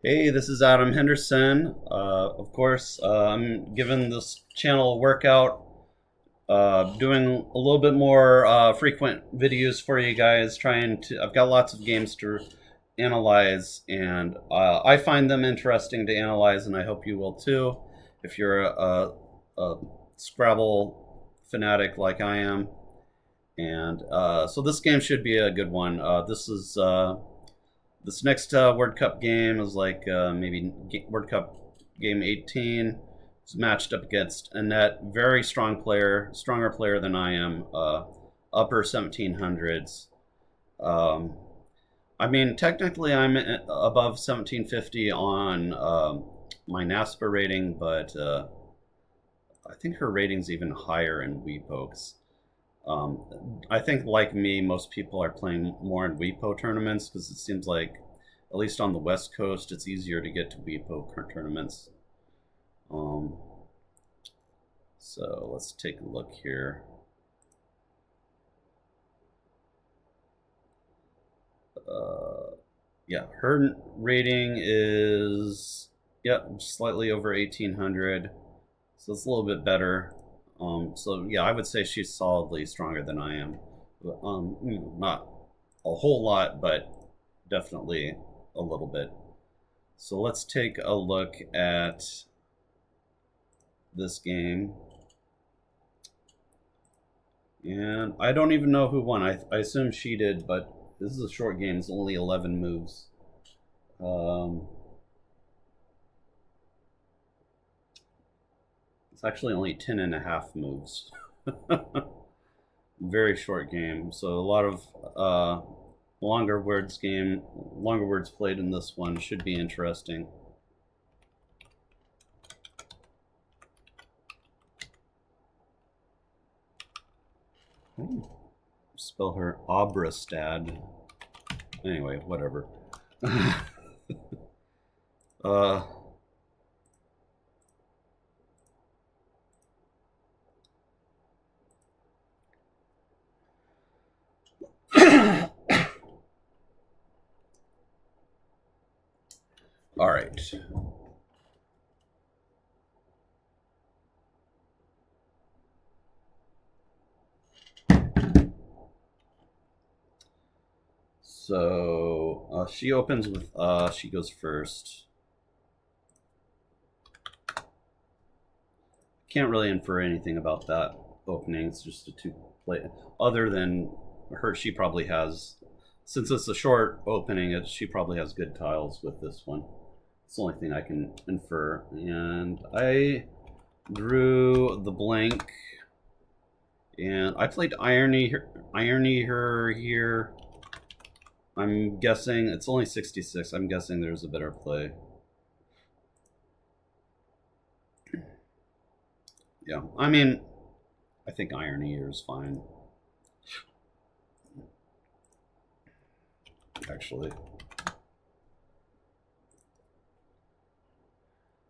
Hey, this is Adam Henderson. Of course, I'm giving this channel a workout, doing a little bit more frequent videos for you guys. I've got lots of games to analyze, and I find them interesting to analyze, and I hope you will too. If you're a Scrabble fanatic like I am, and so this game should be a good one. This next World Cup game is like maybe World Cup game 18. It's matched up against Annette, very strong player, stronger player than I am, upper 1700s. Um, I mean, technically, I'm above 1750 on my NASPA rating, but I think her rating's even higher in Wii Pokes. I think, like me, most people are playing more in WePo tournaments because it seems like, at least on the West Coast, it's easier to get to WePo tournaments. Um, so let's take a look here. Yeah, her rating is slightly over 1800, so it's a little bit better. So yeah, I would say she's solidly stronger than I am. Not a whole lot, but definitely a little bit. So let's take a look at this game. And I don't even know who won. I assume she did, but this is a short game. It's only 11 moves. It's actually only 10 and a half moves. Very short game. So a lot of longer words played in this one should be interesting. Spell her Obrestad. Anyway, whatever. All right. So she opens with she goes first. Can't really infer anything about that opening. It's just a two play. Other than her, she probably has, since it's a short opening, she probably has good tiles with this one. It's the only thing I can infer. And I drew the blank, and I played irony her here. I'm guessing it's only 66. I'm guessing there's a better play. Yeah, I mean, I think irony here is fine. Actually,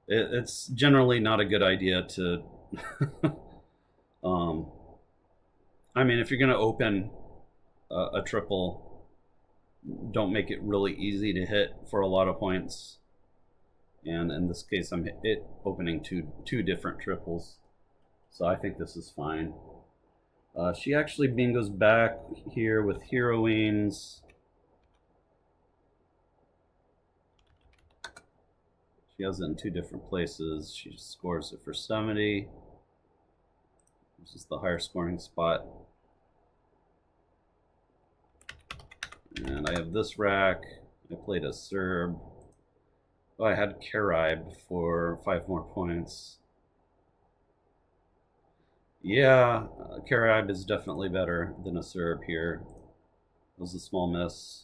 it's generally not a good idea to. I mean, if you're going to open a triple, don't make it really easy to hit for a lot of points. And in this case, I'm opening two different triples, so I think this is fine. She actually bingos back here with heroines. She has it in two different places. She scores it for 70. This is the higher scoring spot. And I have this rack. I played a Serb. Oh, I had Caribe for 5 more points. Yeah, Caribe is definitely better than a Serb here. It was a small miss.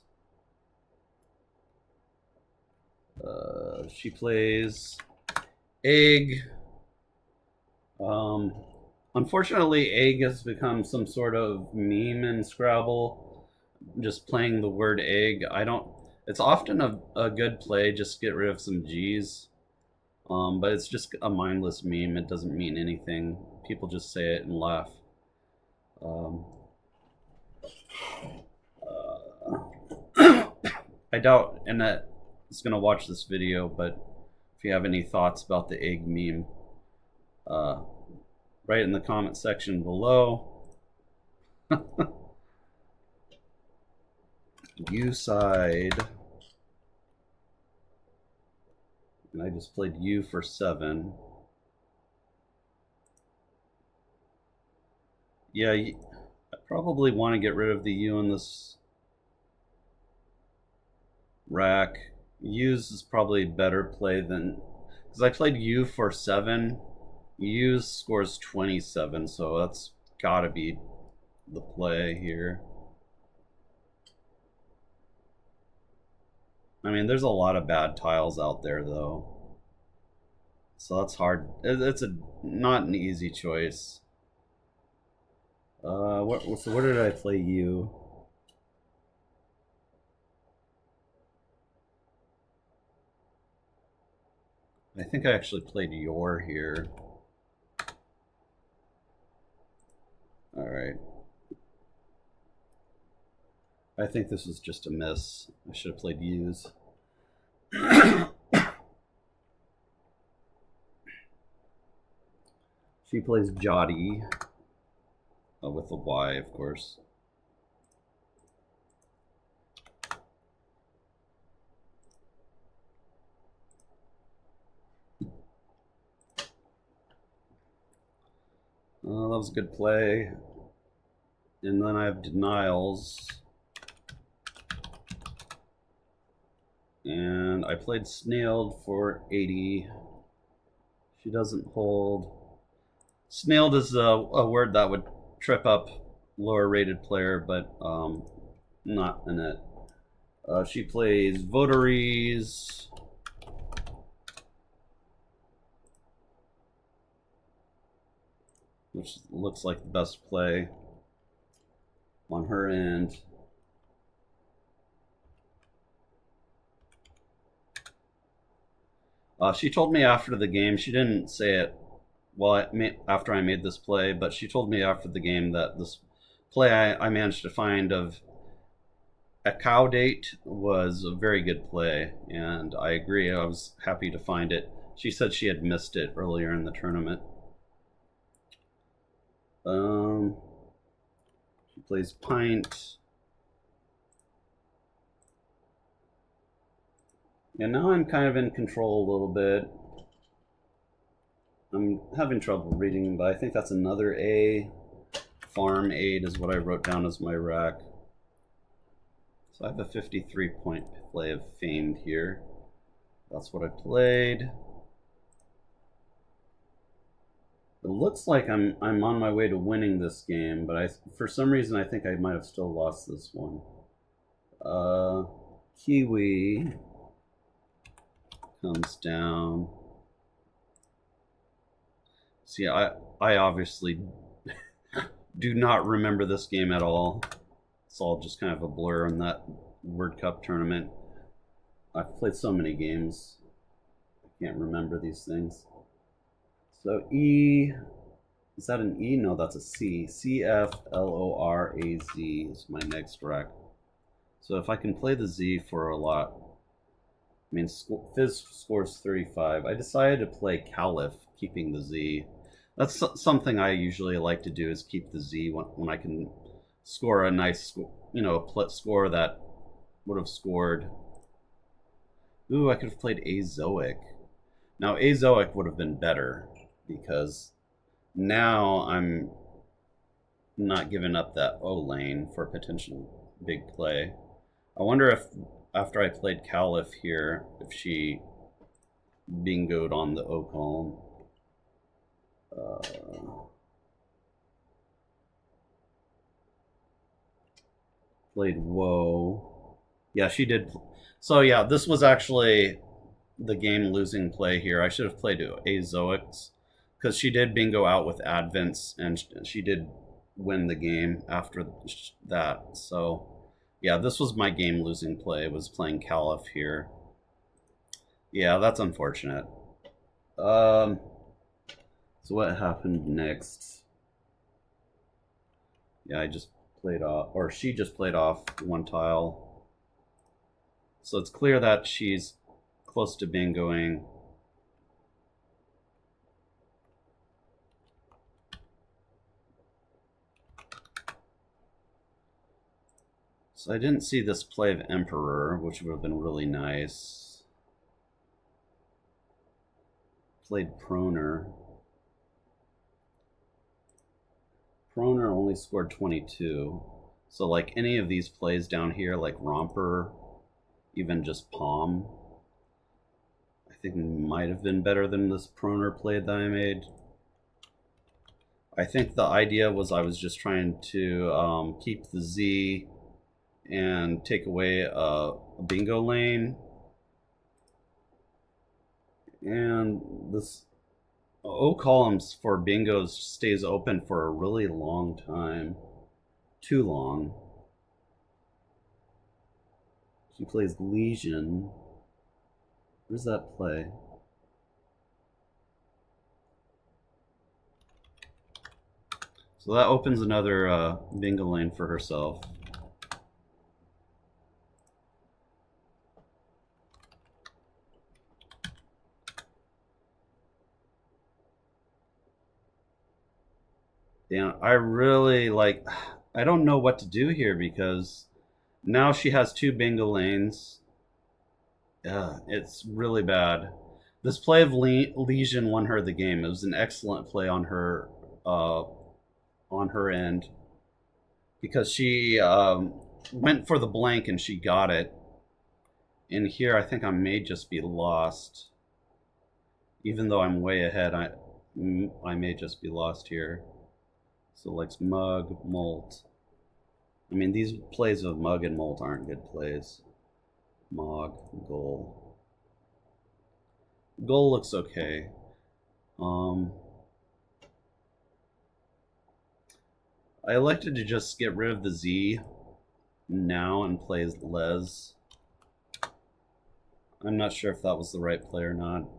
She plays egg. Unfortunately, egg has become some sort of meme in Scrabble. Just playing the word egg. It's often a good play, just get rid of some G's. But it's just a mindless meme. It doesn't mean anything. People just say it and laugh. I doubt Annette is going to watch this video, but if you have any thoughts about the egg meme, write in the comment section below. U side. And I just played U for 7. Yeah, I probably want to get rid of the U in this rack. U's is probably a better play than, because I played U for 7. U scores 27, so that's gotta be the play here. I mean, there's a lot of bad tiles out there though, so that's hard. It's not an easy choice. So where did I play U? I think I actually played your here. All right. I think this was just a miss. I should have played U's. She plays Jotty. With a Y, of course. That was a good play. And then I have denials. And I played snailed for 80. She doesn't hold. Snailed is a word that would trip up lower rated player, but not Annette. She plays votaries. Which looks like the best play on her end. She told me after the game, she didn't say it after I made this play, but she told me after the game that this play I managed to find of a cow date was a very good play, and I agree. I was happy to find it. She said she had missed it earlier in the tournament. She plays pint. And now I'm kind of in control a little bit. I'm having trouble reading, but I think that's another A. Farm 8 is what I wrote down as my rack. So I have a 53-point play of Famed here. That's what I played. It looks like I'm on my way to winning this game, but for some reason I think I might have still lost this one. Kiwi comes down. See, I obviously do not remember this game at all. It's all just kind of a blur in that WordCup tournament. I've played so many games, I can't remember these things. So E, is that an E? No, that's a C. CFLORAZ is my next rack. So if I can play the Z for a lot, I mean, Fizz scores 35. I decided to play Caliph, keeping the Z. That's something I usually like to do, is keep the Z when I can score a nice, score that would have scored. Ooh, I could have played Azoic. Now, Azoic would have been better, because now I'm not giving up that O lane for a potential big play. I wonder if after I played Caliph here, if she bingoed on the O column. Played Woe. Yeah, she did. So yeah, this was actually the game losing play here. I should have played Azoics, because she did bingo out with Advents, and she did win the game after that. So yeah, this was my game losing play, was playing Caliph here. Yeah, that's unfortunate. So what happened next? Yeah, I just played off, or she just played off one tile. So it's clear that she's close to bingoing. So I didn't see this play of Emperor, which would have been really nice. Played Proner. Proner only scored 22. So like any of these plays down here, like Romper, even just Palm, I think might have been better than this Proner play that I made. I think the idea was I was just trying to keep the Z and take away a bingo lane. And this O columns for bingos stays open for a really long time. Too long. She plays Legion. Where's that play? So that opens another bingo lane for herself. Yeah, I really like, I don't know what to do here because now she has 2 bingo lanes. It's really bad. This play of Legion won her the game. It was an excellent play on her end because she went for the blank and she got it. And here I think I may just be lost. Even though I'm way ahead, I may just be lost here. So like Mug, Molt. I mean, these plays of Mug and Molt aren't good plays. Mog, Goal. Goal looks okay. I elected to just get rid of the Z now and play Les. I'm not sure if that was the right play or not.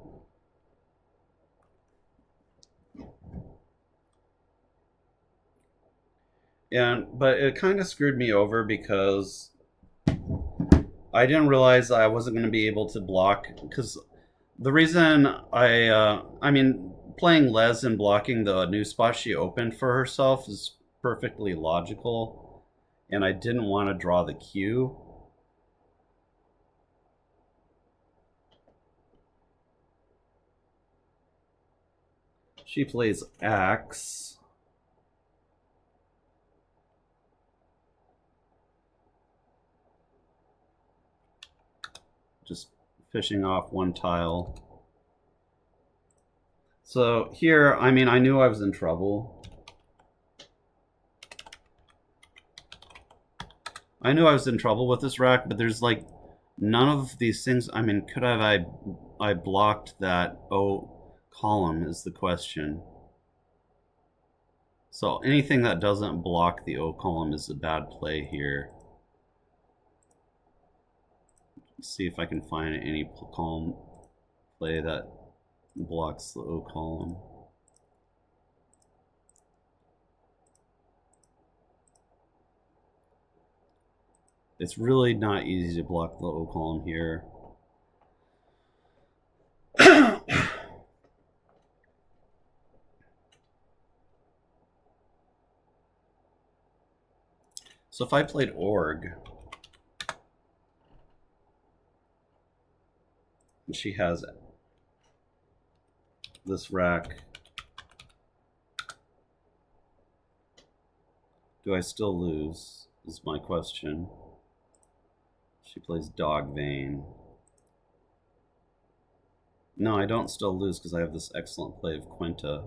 But it kind of screwed me over because I didn't realize I wasn't going to be able to block. Because the reason I mean, playing Les and blocking the new spot she opened for herself is perfectly logical. And I didn't want to draw the Q. She plays Axe. Just fishing off one tile. So here, I mean, I knew I was in trouble. I knew I was in trouble with this rack, but there's like none of these things. I mean, could have I blocked that O column is the question. So anything that doesn't block the O column is a bad play here. Let's see if I can find any column play that blocks the O column. It's really not easy to block the O column here. So if I played Org, and she has this rack, do I still lose, is my question. She plays Dog Vein. No, I don't still lose because I have this excellent play of Quinta.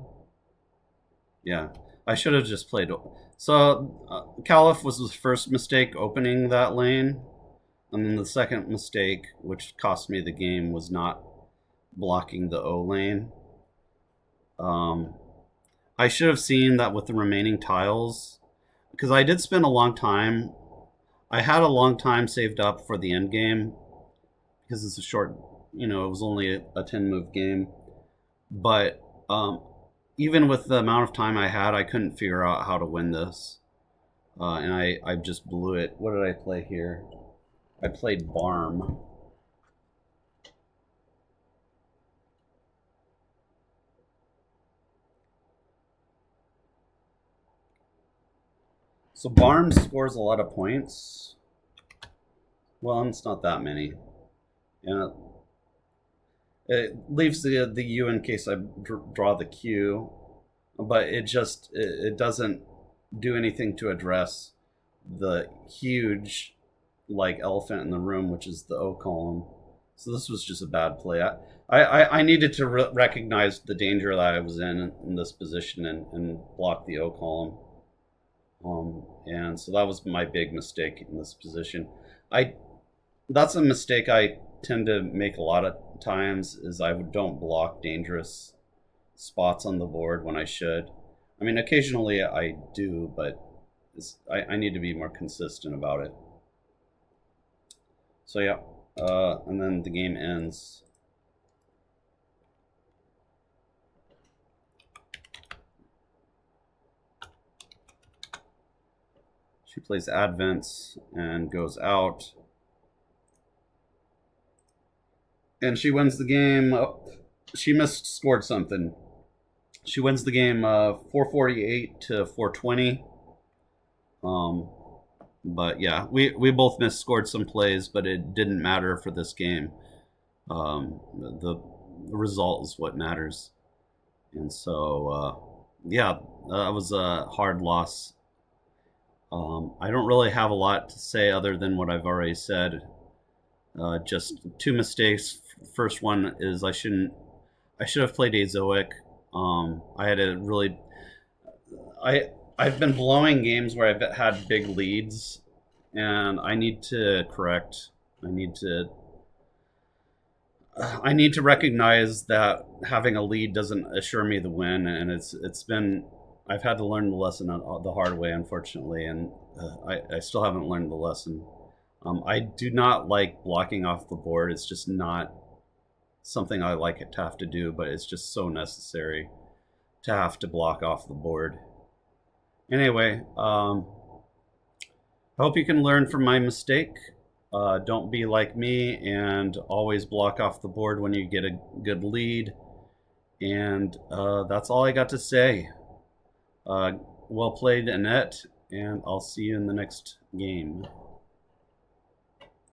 Yeah, I should have just played. So Caliph was the first mistake opening that lane. And then the second mistake, which cost me the game, was not blocking the O lane. I should have seen that with the remaining tiles, because I did spend a long time. I had a long time saved up for the end game, because it's a short, it was only a 10-move game. But even with the amount of time I had, I couldn't figure out how to win this. And I just blew it. What did I play here? I played Barm. So Barnes scores a lot of points. Well, it's not that many. And it leaves the U in case I draw the Q. But it doesn't do anything to address the huge like elephant in the room, which is the O column. So this was just a bad play. I needed to recognize the danger that I was in this position and block the O column. And so that was my big mistake in this position. That's a mistake I tend to make a lot of times, is I don't block dangerous spots on the board when I should. I mean, occasionally I do, but I need to be more consistent about it. So yeah, and then the game ends. She plays Advents and goes out. And she wins the game. Oh, she scored something. She wins the game 448 to 420. But yeah, we both misscored some plays, but it didn't matter for this game. The result is what matters. And so, yeah, that was a hard loss. I don't really have a lot to say other than what I've already said. Just two mistakes. First one is I should have played Azoic. I had a really I've been blowing games where I've had big leads, and I need to correct. I need to recognize that having a lead doesn't assure me the win, and it's been I've had to learn the lesson the hard way, unfortunately, and I still haven't learned the lesson. I do not like blocking off the board. It's just not something I like to have to do, but it's just so necessary to have to block off the board. Anyway, I hope you can learn from my mistake. Don't be like me and always block off the board when you get a good lead. And that's all I got to say. Well played, Annette, and I'll see you in the next game.